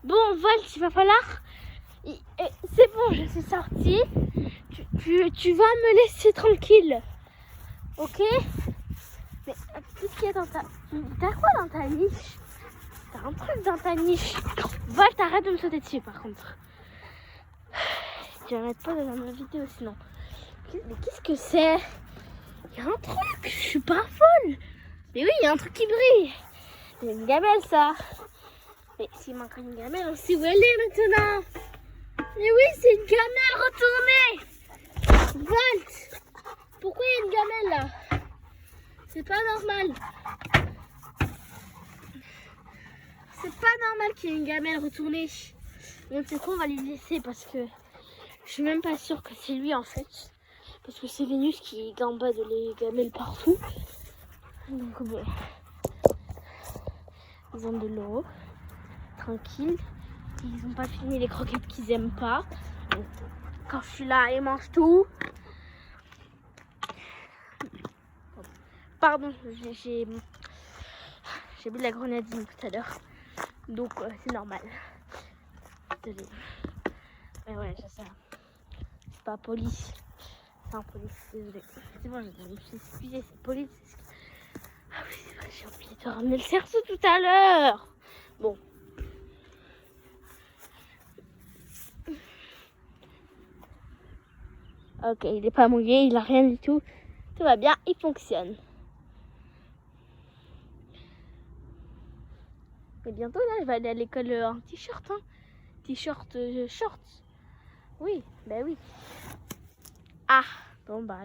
Bon, Volt, il va falloir... C'est bon, je suis sortie. Tu vas me laisser tranquille. Ok? Mais qu'est-ce qu'il y a dans ta... T'as quoi dans ta niche? T'as un truc dans ta niche. Volt, arrête de me sauter dessus par contre. Tu arrêtes pas dans ma vidéo sinon. Mais qu'est-ce que c'est? Il y a un truc, je suis pas folle. Mais oui, il y a un truc qui brille. C'est une gamelle ça. Mais s'il manque une gamelle, on sait où elle est maintenant. Mais oui, c'est une gamelle retournée. Volt, pourquoi il y a une gamelle là? C'est pas normal. C'est pas normal qu'il y ait une gamelle retournée. Donc c'est quoi, on va lui laisser parce que je suis même pas sûre que c'est lui en fait. Parce que c'est Vénus qui gambade les gamelles partout. Donc bon. Ils ont de l'eau. Tranquille. Ils n'ont pas fini les croquettes qu'ils aiment pas. Donc, quand je suis là, ils mangent tout. Pardon, j'ai bu de la grenadine tout à l'heure. Donc c'est normal. Désolée. Mais ouais, c'est ça. C'est pas poli. C'est impoli. Désolée. C'est bon, je me suis excusée. C'est poli. Ah oui, c'est vrai, j'ai oublié de ramener le cerceau tout à l'heure. Bon. Ok, il n'est pas mouillé, il n'a rien du tout. Tout va bien, il fonctionne. Et bientôt là, je vais aller à l'école en t-shirt. Hein. T-shirt, shorts. Oui, ben oui. Ah, bon bah,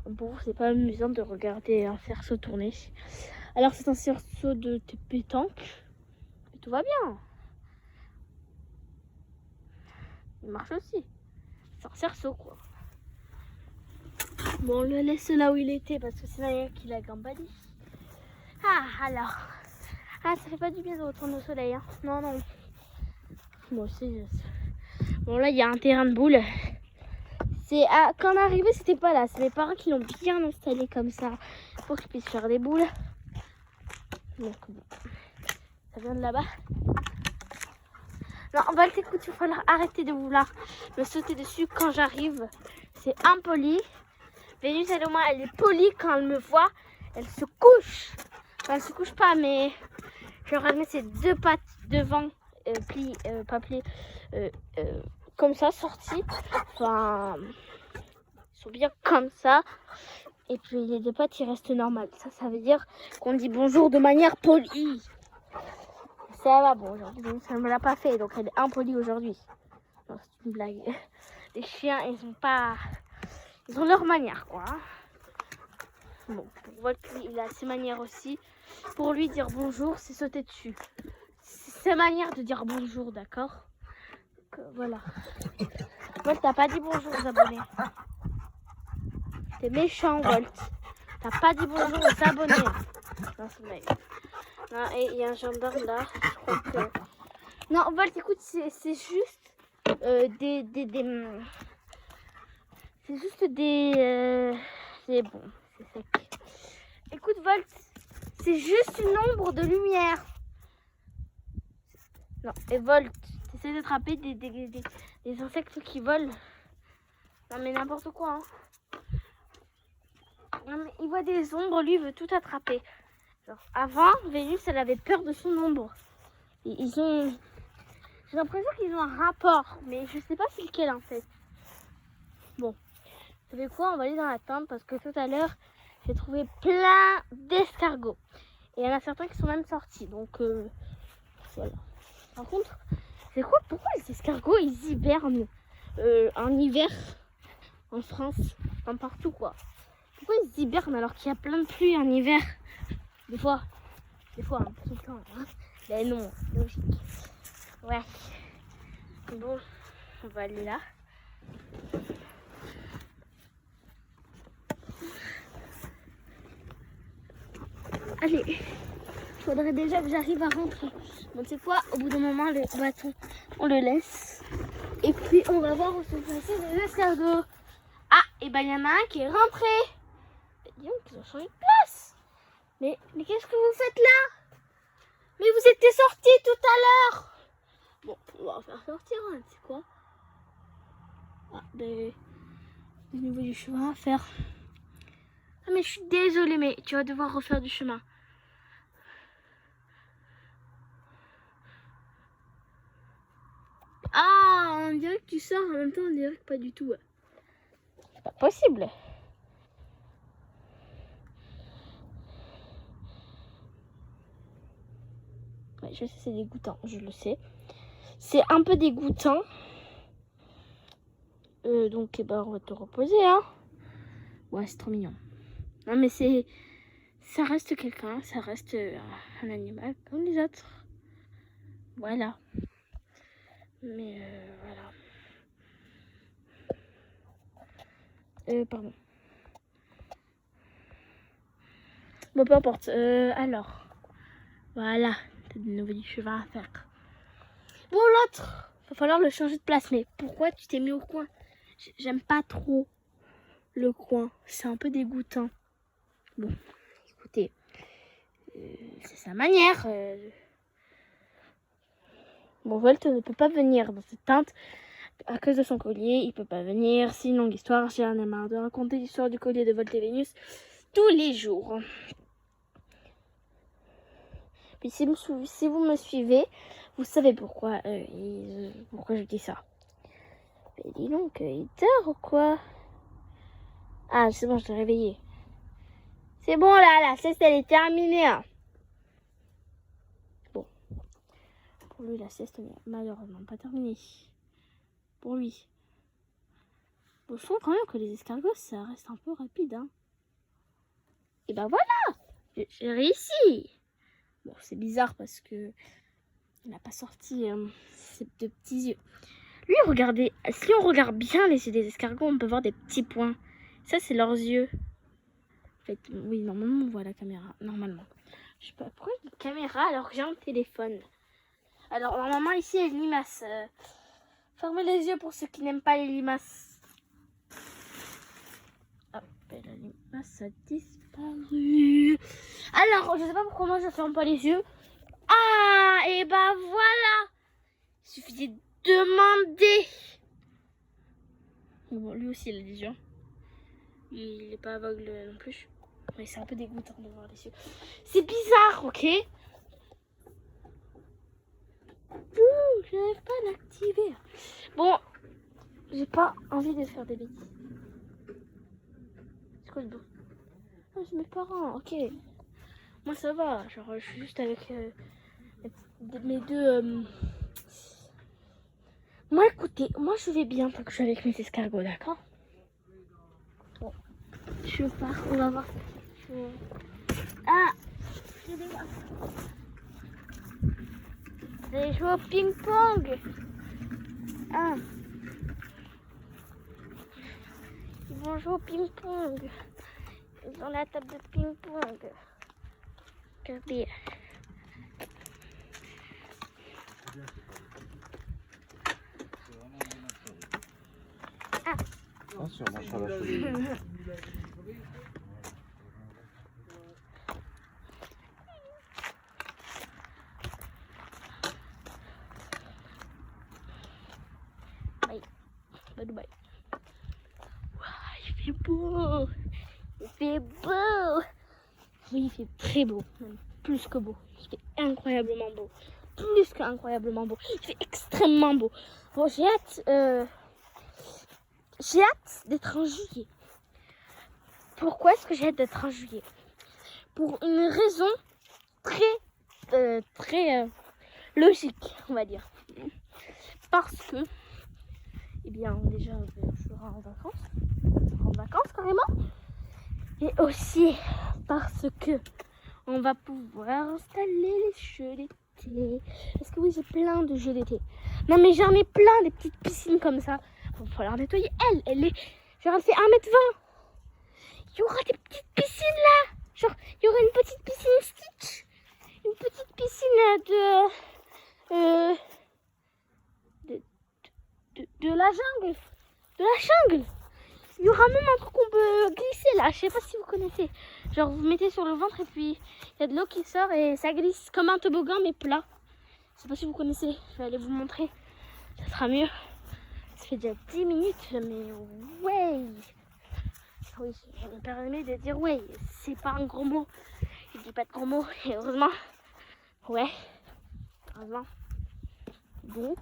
bon, c'est pas amusant de regarder un cerceau tourner. Alors c'est un cerceau de pétanque. Et tout va bien. Il marche aussi. C'est un cerceau quoi. Bon, on le laisse là où il était parce que c'est Naya qui l'a gambadé. Ah, alors. Ah, ça fait pas du bien de retourner au soleil. Hein. Non, non. Bon, bon, là, il y a un terrain de boules. Quand on est arrivé, c'était pas là. C'est mes parents qui l'ont bien installé comme ça pour que je puisse faire des boules. Donc, bon. Ça vient de là-bas. Non, on va écoute, il va falloir arrêter de vouloir me sauter dessus quand j'arrive. C'est impoli. Vénus, elle, au moins, elle est polie quand elle me voit. Elle se couche. Enfin, elle se couche pas, mais genre, elle met ses deux pattes devant, pas pliées, comme ça, sorties. Enfin, ils sont bien comme ça. Et puis, les deux pattes, ils restent normales. Ça veut dire qu'on dit bonjour de manière polie. Ça va, bon, aujourd'hui, ça ne me l'a pas fait, donc elle est impolie aujourd'hui. Non, c'est une blague. Les chiens, ils ont leur manière, quoi. Bon, pour Volt, il a ses manières aussi. Pour lui, dire bonjour, c'est sauter dessus. C'est sa manière de dire bonjour, d'accord? Voilà. Volt, t'as pas dit bonjour aux abonnés. T'es méchant, Volt. T'as pas dit bonjour aux abonnés. Non, non, et il y a un gendarme là. Je crois que... Non, Volt, écoute, c'est juste c'est juste c'est bon, c'est sec. Écoute, Volt, c'est juste une ombre de lumière. Non, et Volt, t'essaies d'attraper des insectes qui volent. Non, mais n'importe quoi, hein. Non, mais il voit des ombres, lui, il veut tout attraper. Genre, avant, Vénus, elle avait peur de son ombre. Et j'ai l'impression qu'ils ont un rapport, mais je sais pas c'est lequel en fait. Bon, vous savez quoi, on va aller dans la tente parce que tout à l'heure, j'ai trouvé plein d'escargots. Et il y en a certains qui sont même sortis, donc voilà. Par contre, c'est quoi, pourquoi les escargots, ils hibernent en hiver en France, enfin partout quoi. Pourquoi ils hibernent alors qu'il y a plein de pluie en hiver? Des fois, hein, tout le temps. Hein. Mais non, logique. Ouais. Bon, on va aller là. Allez, il faudrait déjà que j'arrive à rentrer. Bon, tu sais quoi, au bout d'un moment, le bâton, on le laisse. Et puis, on va voir où sont passés les escargots. Ah, et ben, il y en a un qui est rentré. Dis donc, ils ont changé de place. Mais qu'est-ce que vous faites là? Mais vous étiez sortis tout à l'heure. Bon, on va faire sortir, hein, tu sais quoi. Ah, des niveaux du chemin à faire. Ah, mais je suis désolée, mais tu vas devoir refaire du chemin. Ah, on dirait que tu sors, en même temps, on dirait que pas du tout. C'est pas possible. Ouais, je sais, c'est dégoûtant, je le sais. C'est un peu dégoûtant. Donc, eh ben, on va te reposer, hein. Ouais, c'est trop mignon. Non, mais ça reste quelqu'un, ça reste un animal comme les autres. Voilà. Mais voilà. Pardon. Bon, peu importe. Alors. Voilà. T'as de nouveau du chemin à faire. Bon, l'autre. Va falloir le changer de place. Mais pourquoi tu t'es mis au coin? J'aime pas trop le coin. C'est un peu dégoûtant. Bon, écoutez. C'est sa manière. Bon, Volt ne peut pas venir dans cette teinte. À cause de son collier, il peut pas venir. C'est une longue histoire. J'ai un marre de raconter l'histoire du collier de Volt et Vénus tous les jours. Puis si vous me suivez, vous savez pourquoi je dis ça. Mais dis donc, il dort ou quoi? Ah, c'est bon, je l'ai réveillé. C'est bon là, la sieste elle est terminée. Hein. Bon. Pour lui, la sieste n'est malheureusement pas terminée. Pour lui. Bon, je trouve quand même que les escargots, ça reste un peu rapide. Hein. Et ben voilà, j'ai réussi. Bon, c'est bizarre parce que il n'a pas sorti ses deux petits yeux. Lui, regardez, si on regarde bien les yeux des escargots, on peut voir des petits points. Ça, c'est leurs yeux. En fait, oui, normalement, on voit la caméra. Normalement. Je sais pas pourquoi il y a une caméra alors que j'ai un téléphone. Alors, normalement, ici, il y a une limace. Fermez les yeux pour ceux qui n'aiment pas les limaces. Hop, et la limace a disparu. Alors, je sais pas pourquoi moi je ferme pas les yeux. Ah, et bah voilà. Il suffisait de demander. Bon, lui aussi, il a des yeux. Il n'est pas aveugle non plus. Mais c'est un peu dégoûtant de voir les yeux. C'est bizarre, ok? Je n'arrive pas à l'activer. Bon, j'ai pas envie de faire des bêtises. C'est quoi le dos? Ah, c'est mes parents, ok. Moi ça va, genre je suis juste avec mes deux... Moi écoutez, moi je vais bien tant que je suis avec mes escargots, d'accord? Bon, je pars, on va voir. Ah, je vais voir. Vous allez jouer au ping-pong. Ah. Ils vont jouer au ping-pong. Ils ont la table de ping-pong. Regardez. Ah. Attention, moi ça va chauffer. Bye bye. Wow, il fait beau. Il fait beau. Oui, il fait très beau. Même plus que beau. Il fait incroyablement beau. Plus qu'incroyablement beau. Il fait extrêmement beau. Bon, j'ai hâte d'être en juillet. Pourquoi est-ce que j'ai hâte d'être en juillet? Pour une raison très logique, on va dire. Parce que, eh bien, déjà, je serai en vacances carrément. Et aussi parce que on va pouvoir installer les jeux d'été. Parce que oui, j'ai plein de jeux d'été. Non, mais j'en ai plein, des petites piscines comme ça. Il va falloir nettoyer. Elle est, genre, elle fait 1,20 m. Il y aura des petites piscines là. Genre, il y aura une petite piscine Stitch. Une petite piscine de la jungle. De la jungle. Il y aura même un truc qu'on peut glisser là. Je sais pas si vous connaissez. Genre, vous mettez sur le ventre et puis il y a de l'eau qui sort et ça glisse comme un toboggan mais plat. Je sais pas si vous connaissez, je vais aller vous montrer. Ça sera mieux. Ça fait déjà 10 minutes, mais ouais. Oui, je me permets de dire ouais. C'est pas un gros mot. Je dis pas de gros mots, et heureusement. Ouais. Heureusement. Donc,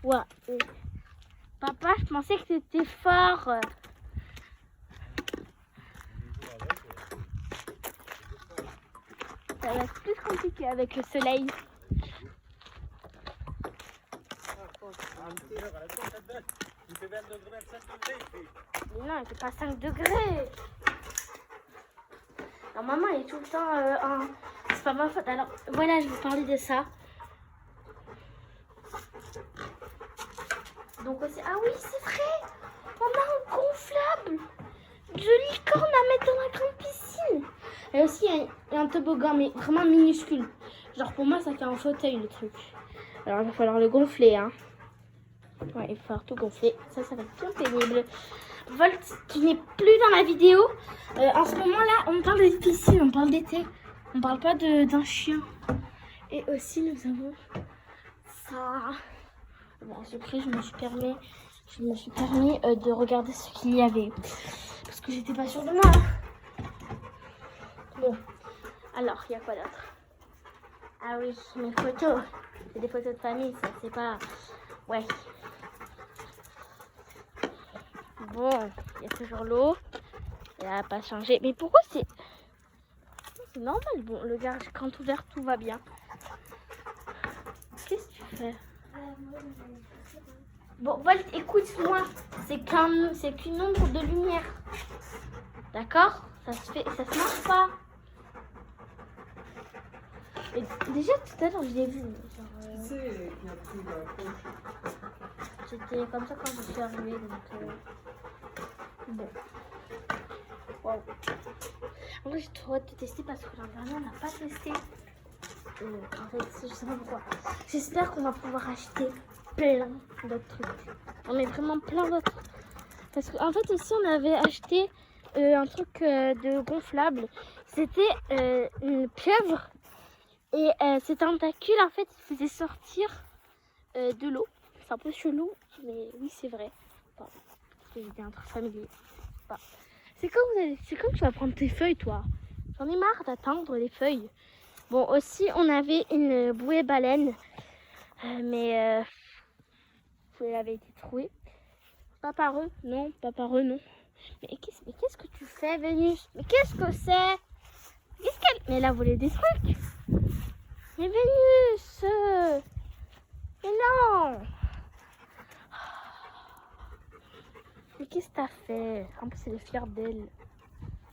ouais. Et papa, je pensais que t'étais fort. Ça va être plus compliqué avec le soleil. Mais non, il fait pas 5 degrés. Alors maman, elle est tout le temps c'est pas ma faute. Alors voilà, je vais vous parler de ça. Donc aussi, ah oui, c'est vrai. On a un gonflable de licorne à mettre dans la grande piscine. Et aussi, il y a un toboggan, mais vraiment minuscule. Genre pour moi, ça fait un fauteuil le truc. Alors il va falloir le gonfler, hein. Ouais, il va falloir tout gonfler. Ça va être bien pénible. Volt qui n'est plus dans la vidéo. En ce moment là, on parle de piscine, on parle d'été. On parle pas d'un chien. Et aussi nous avons ça. Bon, ce prix, je me suis permis de regarder ce qu'il y avait. Parce que j'étais pas sûre de moi. Bon, alors, il y a quoi d'autre? Ah oui, mes photos. C'est des photos de famille, ça, c'est pas... Ouais. Bon, il y a toujours l'eau. Elle n'a pas changé. Mais pourquoi c'est normal? Bon, le garage, quand ouvert, tout va bien. Qu'est-ce que tu fais? Bon, Volt, écoute-moi. C'est qu'une ombre de lumière. D'accord? Ça se marche pas. Et déjà, tout à l'heure, je l'ai vu. C'était comme ça quand je suis arrivée. Donc, bon. Wow. En vrai, j'ai trop hâte de tester parce que l'an dernier, on n'a pas testé. En fait, je sais pas pourquoi. J'espère qu'on va pouvoir acheter plein d'autres trucs. On est vraiment plein d'autres. Parce qu'en fait, aussi, on avait acheté un truc de gonflable. C'était une pieuvre. Et ces tentacules, en fait, ils faisaient sortir de l'eau. C'est un peu chelou, mais oui, c'est vrai. Bon, parce que j'étais un truc familier. Bon. C'est quand tu vas prendre tes feuilles, toi? J'en ai marre d'attendre les feuilles. Bon, aussi, on avait une bouée baleine. Mais elle avait été trouée. Pas par eux, non, pas par eux, non. Mais qu'est-ce que tu fais, Vénus? Mais qu'est-ce que c'est? Mais elle a volé des trucs. Mais Vénus, mais non. Mais qu'est-ce que t'as fait? En plus, elle est fière d'elle.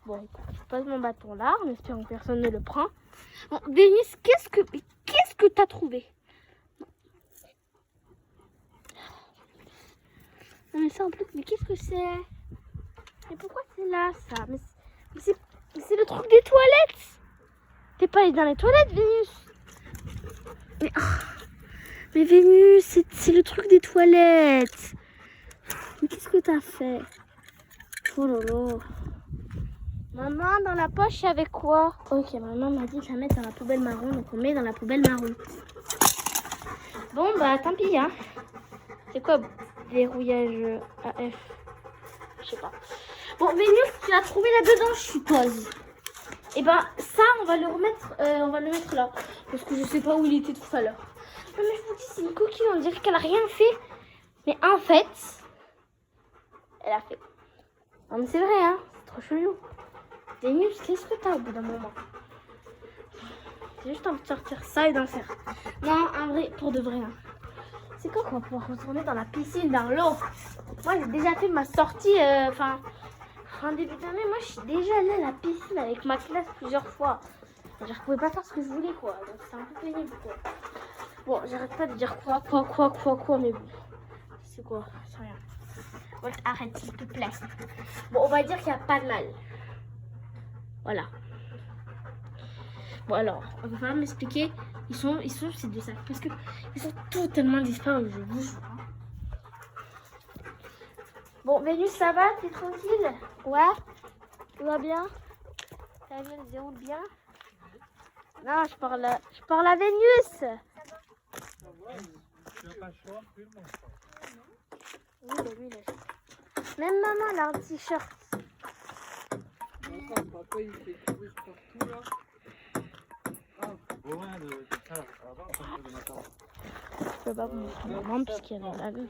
Bon, écoute, je pose mon bâton là, en espérant que personne ne le prend. Bon, Vénus, qu'est-ce que t'as trouvé? Non, mais ça en plus, mais qu'est-ce que c'est? Mais pourquoi c'est là, ça? Mais c'est le truc des toilettes. T'es pas allée dans les toilettes, Vénus? Mais Vénus, c'est le truc des toilettes. Mais qu'est-ce que t'as fait? Oh là là. Maman, dans la poche, il y avait quoi? Ok, maman m'a dit de la mettre dans la poubelle marron, donc on met dans la poubelle marron. Bon, bah tant pis, hein. C'est quoi verrouillage AF? Je sais pas. Bon, Vénus, tu l'as trouvé là-dedans, je suppose. Et ben, ça, on va le mettre là. Parce que je sais pas où il était tout à l'heure. Non, mais je vous dis, c'est une coquille, on dirait qu'elle a rien fait. Mais en fait, elle a fait. Non, mais c'est vrai, hein. C'est trop chelou. Vénus, qu'est-ce que t'as au bout d'un moment? J'ai juste envie de sortir ça et d'en faire. Non, en vrai, pour de vrai. Hein. C'est quand qu'on va pouvoir retourner dans la piscine, dans l'eau? Moi, j'ai déjà fait ma sortie, en début d'année. Moi, je suis déjà allée à la piscine avec ma classe plusieurs fois. Je ne pouvais pas faire ce que je voulais, quoi. Donc, c'est un peu pénible, quoi. Bon, j'arrête pas de dire quoi, mais bon. C'est quoi? C'est rien. Volt, arrête, s'il te plaît. Bon, on va dire qu'il n'y a pas de mal. Voilà. Bon, alors, on va falloir m'expliquer. Ils sont ces deux sacs. Parce que ils sont totalement disparus, je vous jure. Bon, Vénus, ça va? T'es tranquille? Ouais? Tout va bien? Ta vie, elle se déroule bien? Non, je parle à Vénus. Oui, bah lui, il a... Même maman, elle a un t-shirt. Papa, il fait courir partout là. Loin de ça, avant, on peut de matin. Je peux pas vous montrer maman parce qu'il y avait la lune.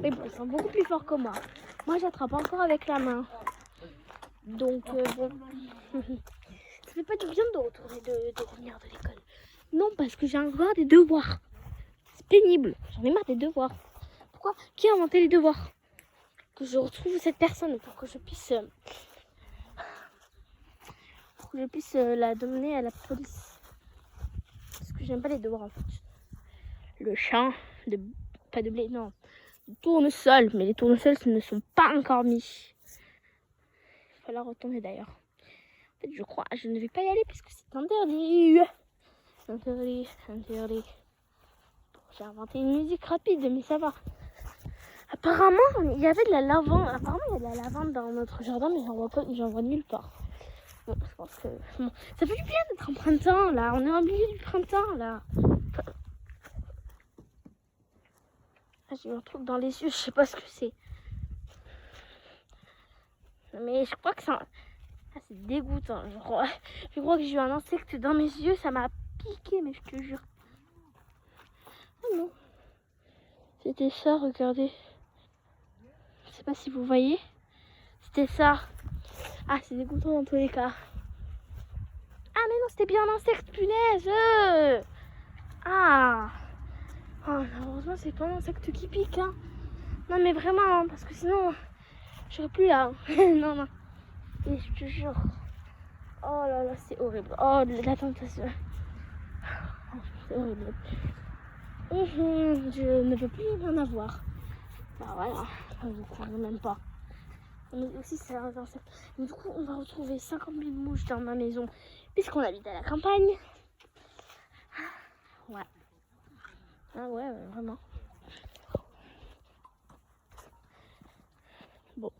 Mais bon, ils sont beaucoup plus forts que moi. Moi, j'attrape encore avec la main. Donc, bon. Ça fait pas du bien de retourner de revenir de l'école. Non, parce que j'ai encore des devoirs. C'est pénible. J'en ai marre des devoirs. Pourquoi? Qui a inventé les devoirs? Que je retrouve cette personne pour que je puisse... la donner à la police. Parce que j'aime pas les devoirs en fait. Le champ de... Pas de blé, non. Le tournesol. Mais les tournesols ne sont pas encore mis. Il va falloir retourner d'ailleurs. En fait, je crois, je ne vais pas y aller parce que c'est interdit. Interdit. Bon, j'ai inventé une musique rapide, mais ça va. Apparemment, il y avait de la lavande. Apparemment, il y a de la lavande dans notre jardin, mais j'en vois nulle part. Bon, je pense que... Bon, ça fait du bien d'être en printemps, là. On est en milieu du printemps, là. Ah, j'ai eu un truc dans les yeux, je sais pas ce que c'est. Mais je crois que c'est... Ah, c'est dégoûtant. Je crois que j'ai eu un insecte dans mes yeux, ça m'a piqué, mais je te jure. Ah non. C'était ça, regardez. Je sais pas si vous voyez. C'était ça. Ah, c'est dégoûtant dans tous les cas. Ah, mais non, c'était bien un insecte, punaise. Ah. Oh, heureusement, c'est pas un insecte qui pique. Hein. Non, mais vraiment, hein, parce que sinon, je serais plus là. Non, non. Et je te jure. Oh là là, c'est horrible. Oh, la tentation. C'est horrible. Je ne veux plus en avoir. Bah voilà, vous ne croirez même pas. Mais aussi, c'est un insecte. Du coup, on va retrouver 50 000 mouches dans ma maison, puisqu'on habite à la campagne. Ouais. Ah ouais, vraiment. Bon.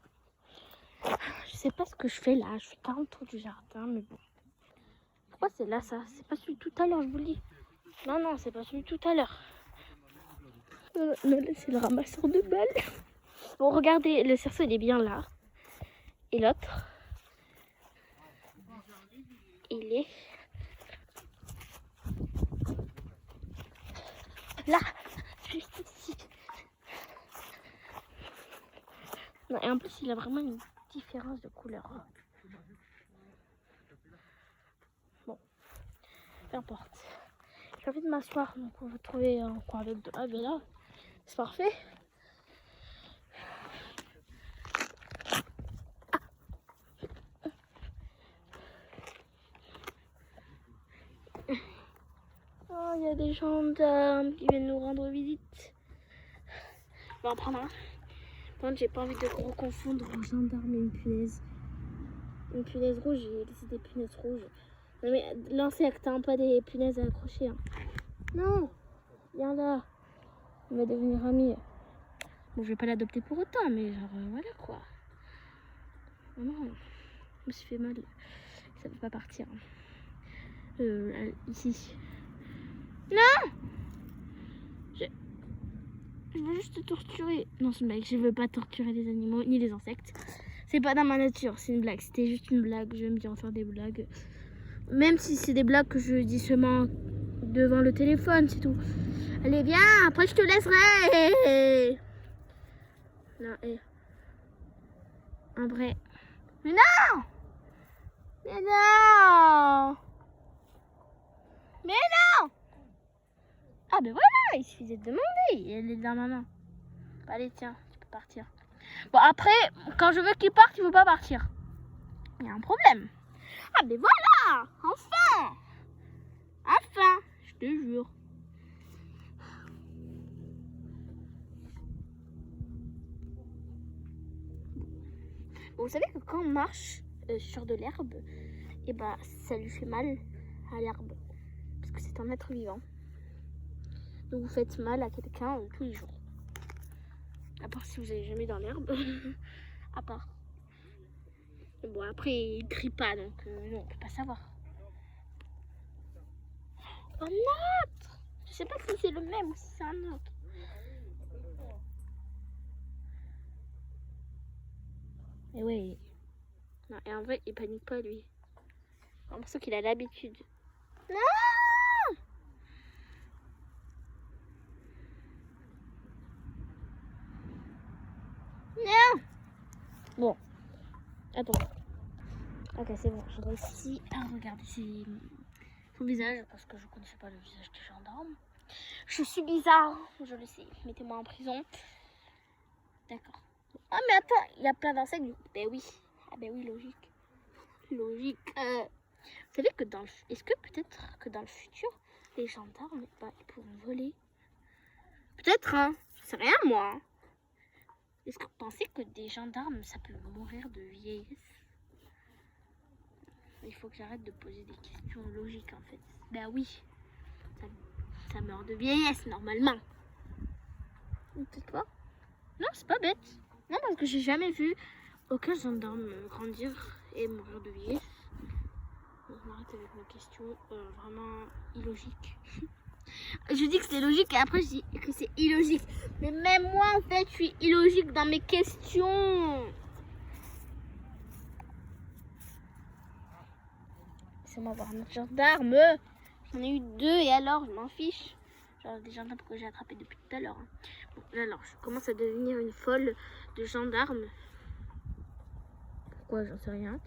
Je sais pas ce que je fais là. Je fais 40 tours du jardin, mais bon. Pourquoi c'est là, ça? C'est pas celui de tout à l'heure, je vous le dis. Non, non, c'est pas celui de tout à l'heure. Non, là, c'est le ramasseur de balles. Bon, regardez, le cerceau, il est bien là. Et l'autre, il est là, juste ici. Non, et en plus, il a vraiment une différence de couleur. Bon, peu importe. J'ai envie de m'asseoir, donc on va trouver un coin avec de... Ah, ben là, c'est parfait. Oh, il y a des gendarmes qui viennent nous rendre visite. Je vais en prendre un. Par contre, j'ai pas envie de confondre un gendarme et une punaise. Une punaise rouge, j'ai laissé des punaises rouges. Non mais l'insecte, hein, pas des punaises accrochées. Hein. Non, viens là. On va devenir amis. Bon, je vais pas l'adopter pour autant, mais genre, voilà quoi. Non, je me suis fait mal. Ça veut pas partir. Ici. Non! Je veux juste te torturer. Non, c'est une blague. Je veux pas torturer les animaux ni les insectes. C'est pas dans ma nature, c'est une blague. C'était juste une blague. J'aime bien faire des blagues. Même si c'est des blagues que je dis seulement devant le téléphone, c'est tout. Allez, viens, après je te laisserai. Non, en vrai. Mais non! Mais non! Mais non! Ah ben voilà, il suffisait de demander. Elle est dans ma main. Allez, tiens, tu peux partir. Bon, après, quand je veux qu'il parte, il veut pas partir. Il y a un problème. Ah ben voilà! Enfin! Enfin! Je te jure. Bon, vous savez que quand on marche sur de l'herbe, et bah ça lui fait mal à l'herbe. Parce que c'est un être vivant. Donc vous faites mal à quelqu'un tous les jours. À part si vous n'allez jamais dans l'herbe. À part. Bon, après, il crie pas, donc non, on peut pas savoir. Un autre! Je sais pas si c'est le même ou si c'est un autre. Et ouais. Non, et en vrai, il panique pas, lui. J'ai l'impression qu'il a l'habitude. Non! Non! Bon. Attends. Ok, c'est bon. J'ai réussi à regarder son visage parce que je connaissais pas le visage des gendarmes. Je suis bizarre, je le sais. Mettez-moi en prison. D'accord. Ah, mais attends, il y a plein d'insectes. Ben oui. Ah, ben oui, logique. Logique. Vous savez que est-ce que peut-être que dans le futur, les gendarmes, ils pourront voler? Peut-être, hein. Je sais rien, moi. Est-ce que vous pensez que des gendarmes, ça peut mourir de vieillesse? Il faut que j'arrête de poser des questions logiques, en fait. Ben oui. Ça meurt de vieillesse, normalement. Peut-être pas. Non, c'est pas bête. Non, parce que j'ai jamais vu aucun gendarme grandir et mourir de vieillesse. Donc, on arrête avec mes questions vraiment illogiques. Je dis que c'est logique et après je dis que c'est illogique. Mais même moi, en fait, je suis illogique dans mes questions. Laissez-moi voir un autre gendarme. J'en ai eu 2 et alors, je m'en fiche. Genre des gendarmes que j'ai attrapés depuis tout à l'heure. Bon, alors, je commence à devenir une folle de gendarmes. Pourquoi, j'en sais rien.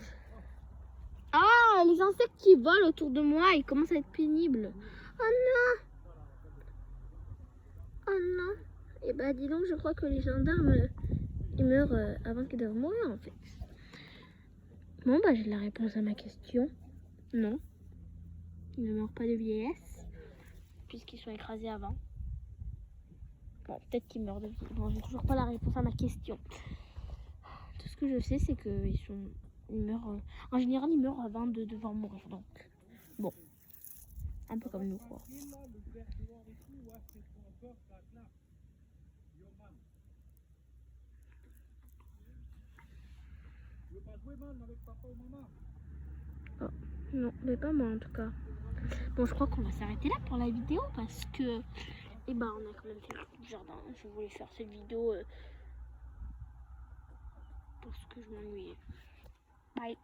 Ah, les insectes qui volent autour de moi, ils commencent à être pénibles. Oh non! Oh non! Et bah dis donc, je crois que les gendarmes, ils meurent avant qu'ils doivent mourir en fait. Bon bah j'ai la réponse à ma question. Non. Ils ne meurent pas de vieillesse, puisqu'ils sont écrasés avant. Bon, peut-être qu'ils meurent de vieillesse. Bon, j'ai toujours pas la réponse à ma question. Tout ce que je sais, c'est qu'ils meurent... en général, ils meurent avant de devoir mourir, donc... Bon. Un peu comme nous, quoi. Oh, non, mais pas moi en tout cas. Bon, je crois qu'on va s'arrêter là pour la vidéo parce que... Et bah, on a quand même fait le jardin. Je voulais faire cette vidéo parce que je m'ennuyais. Bye.